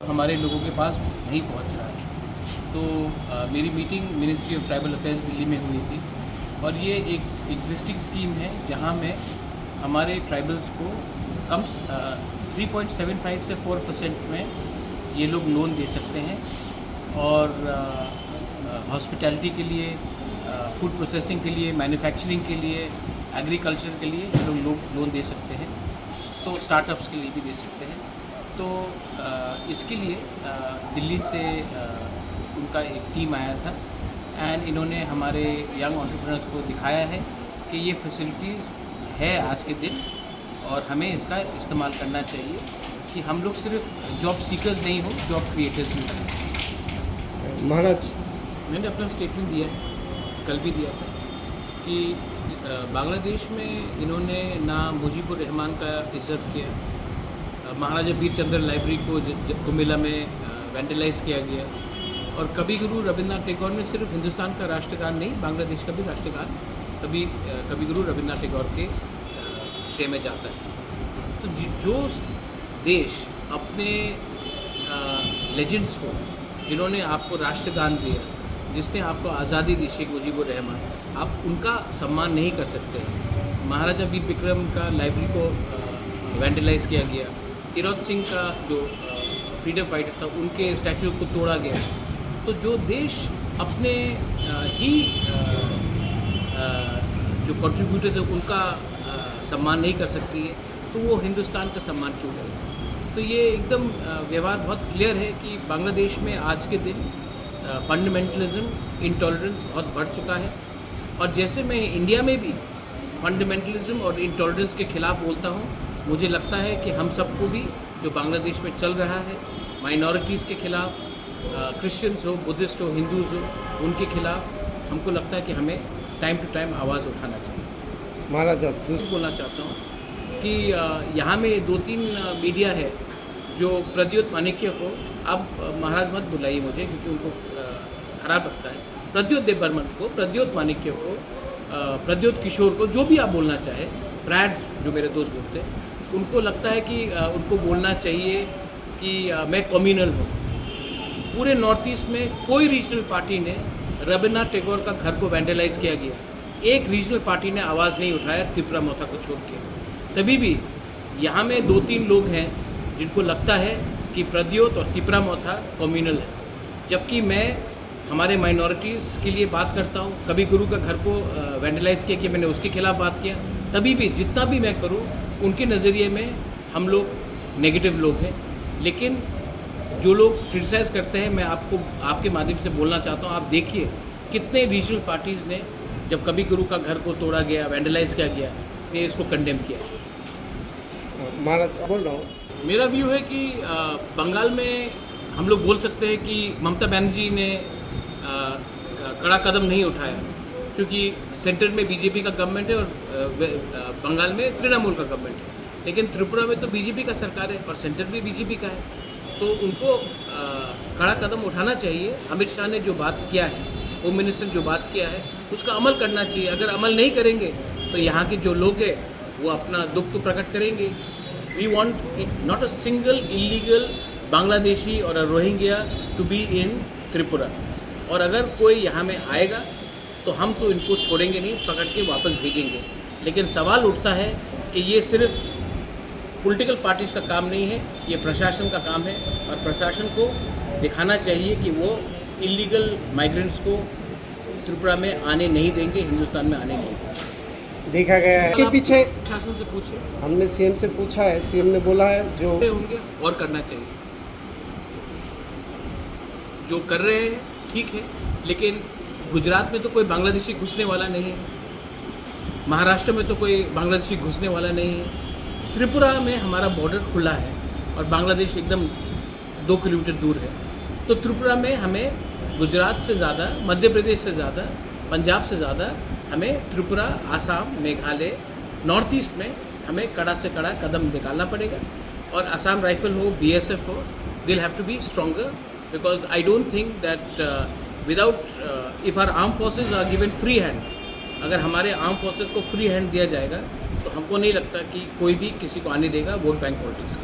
हमारे लोगों के पास नहीं पहुंच रहा है। तो मेरी meeting ministry of tribal affairs Delhi में हुई थी और ये एक एग्जिस्टिंग स्कीम है जहां में हमारे ट्राइबल्स को कम 3.75 से 4% में ये लोग लोन दे सकते हैं और हॉस्पिटैलिटी के लिए, फूड प्रोसेसिंग के लिए, मैन्युफैक्चरिंग के लिए, एग्रीकल्चर के लिए ये लोग लोन दे सकते हैं। तो स्टार्टअप्स के लिए भी दे सकते हैं। तो इसके लिए दिल्ली से उनका एक टीम आया था एंड इन्होंने हमारे यंग एंटरप्रेन्योर्स को दिखाया है कि ये फैसिलिटीज़ है आज के दिन और हमें इसका इस्तेमाल करना चाहिए कि हम लोग सिर्फ जॉब सीकर्स नहीं हो, जॉब क्रिएटर्स भी बने। महाराज, मैंने अपना स्टेटमेंट दिया है, कल भी दिया था कि बांग्लादेश में इन्होंने ना मुजीबुर रहमान का इज्जत किया, महाराजा बीर चंद्र लाइब्रेरी को कुमिल्ला में वेंडलाइज किया गया और कवि गुरु रविन्द्रनाथ टैगोर ने सिर्फ हिंदुस्तान का राष्ट्रगान नहीं, बांग्लादेश का भी राष्ट्रगान कवि गुरु रविन्द्रनाथ टैगोर के श्रेय में जाता है। तो जो देश अपने लेजेंड्स को, जिन्होंने आपको राष्ट्रगान दिया, जिसने आपको आज़ादी दी, शेख मुजीबुर रहमान, आप उनका सम्मान नहीं कर सकते हैं। महाराजा वीर विक्रम का लाइब्रेरी को वेंडलाइज किया गया, कीरोत सिंह का जो फ्रीडम फाइटर था उनके स्टैचू को तोड़ा गया। तो जो देश अपने ही जो कंट्रीब्यूटर थे उनका सम्मान नहीं कर सकती है तो वो हिंदुस्तान का सम्मान क्यों करेगा। तो ये एकदम व्यवहार बहुत क्लियर है कि बांग्लादेश में आज के दिन फंडामेंटलिज्म, इंटॉलरेंस बहुत बढ़ चुका है और जैसे मैं इंडिया में भी फंडामेंटलिज्म और इंटॉलरेंस के खिलाफ बोलता हूँ, मुझे लगता है कि हम सबको भी जो बांग्लादेश में चल रहा है, माइनॉरिटीज़ के खिलाफ, क्रिश्चियंस हो, बुद्धिस्ट हो, हिंदूज़ हो, उनके खिलाफ हमको लगता है कि हमें टाइम टू टाइम आवाज़ उठाना चाहिए। महाराज, आप दूसरी बोलना चाहता हूँ कि यहाँ में 2-3 मीडिया है जो प्रद्योत माणिक्य को, अब महाराज मत बुलाइए मुझे क्योंकि उनको खराब लगता है, प्रद्योत देबबर्मन को, प्रद्योत माणिक्य को, प्रद्योत किशोर को, जो भी आप बोलना चाहे, ब्रैड्स जो मेरे दोस्त बोलते हैं, उनको लगता है कि उनको बोलना चाहिए कि मैं कम्युनल हूँ। पूरे नॉर्थ ईस्ट में कोई रीजनल पार्टी ने रविन्द्रनाथ टैगोर का घर को वैंडलाइज किया गया, एक रीजनल पार्टी ने आवाज़ नहीं उठाया त्रिपुरा मोथा को छोड़ के। तभी भी यहाँ में 2-3 लोग हैं जिनको लगता है कि प्रद्योत और त्रिपुरा मोथा कम्युनल है, जबकि मैं हमारे माइनॉरिटीज़ के लिए बात करता हूँ। कवि गुरु का घर को वैंडलाइज किया कि मैंने उसके खिलाफ बात किया। तभी भी जितना भी मैं करूँ, उनके नज़रिए में हम लोग नेगेटिव लोग हैं। लेकिन जो लोग क्रिटिसाइज़ करते हैं, मैं आपके माध्यम से बोलना चाहता हूँ, आप देखिए कितने रीजनल पार्टीज़ ने जब कवि गुरु का घर को तोड़ा गया, वैंडलाइज किया गया, ने इसको कंडेम किया। महाराज, बोल रहा हूँ, मेरा व्यू है कि बंगाल में हम लोग बोल सकते हैं कि ममता बनर्जी ने कड़ा कदम नहीं उठाया क्योंकि सेंटर में बीजेपी का गवर्नमेंट है और बंगाल में तृणमूल का गवर्नमेंट है। लेकिन त्रिपुरा में तो बीजेपी का सरकार है और सेंटर भी बीजेपी का है, तो उनको कड़ा कदम उठाना चाहिए। अमित शाह ने जो बात किया है, होम मिनिस्टर ने जो बात किया है, उसका अमल करना चाहिए। अगर अमल नहीं करेंगे तो यहाँ के जो लोग हैं वो अपना दुख तो प्रकट करेंगे। We want not a single illegal Bangladeshi और a Rohingya to be in Tripura. और अगर कोई यहाँ में आएगा तो हम तो इनको छोड़ेंगे नहीं, पकड़ के वापस भेजेंगे। लेकिन सवाल उठता है कि ये सिर्फ पॉलिटिकल पार्टीज़ का काम नहीं है, ये प्रशासन का काम है और प्रशासन को दिखाना चाहिए कि वो इलीगल माइग्रेंट्स को त्रिपुरा में आने नहीं देंगे, हिंदुस्तान में आने नहीं देंगे। देखा गया है कि पीछे प्रशासन से पूछे, हमने सीएम से पूछा है, सीएम ने बोला है जो होंगे और करना चाहिए। जो कर रहे हैं ठीक है, लेकिन गुजरात में तो कोई बांग्लादेशी घुसने वाला नहीं है, महाराष्ट्र में तो कोई बांग्लादेशी घुसने वाला नहीं है, त्रिपुरा में हमारा बॉर्डर खुला है और बांग्लादेश एकदम 2 किलोमीटर दूर है। तो त्रिपुरा में हमें गुजरात से ज़्यादा, मध्य प्रदेश से ज़्यादा, पंजाब से ज़्यादा हमें त्रिपुरा, आसाम, मेघालय, नॉर्थ ईस्ट में हमें कड़ा से कड़ा कदम निकालना पड़ेगा। और आसाम राइफल हो, BSF हो, they will have to be stronger because I don't think that if our armed forces are given free hand, अगर हमारे आर्म फोर्सेस को फ्री हैंड दिया जाएगा तो हमको नहीं लगता कि कोई भी किसी को आने देगा वोट बैंक पॉलिटिक्स का।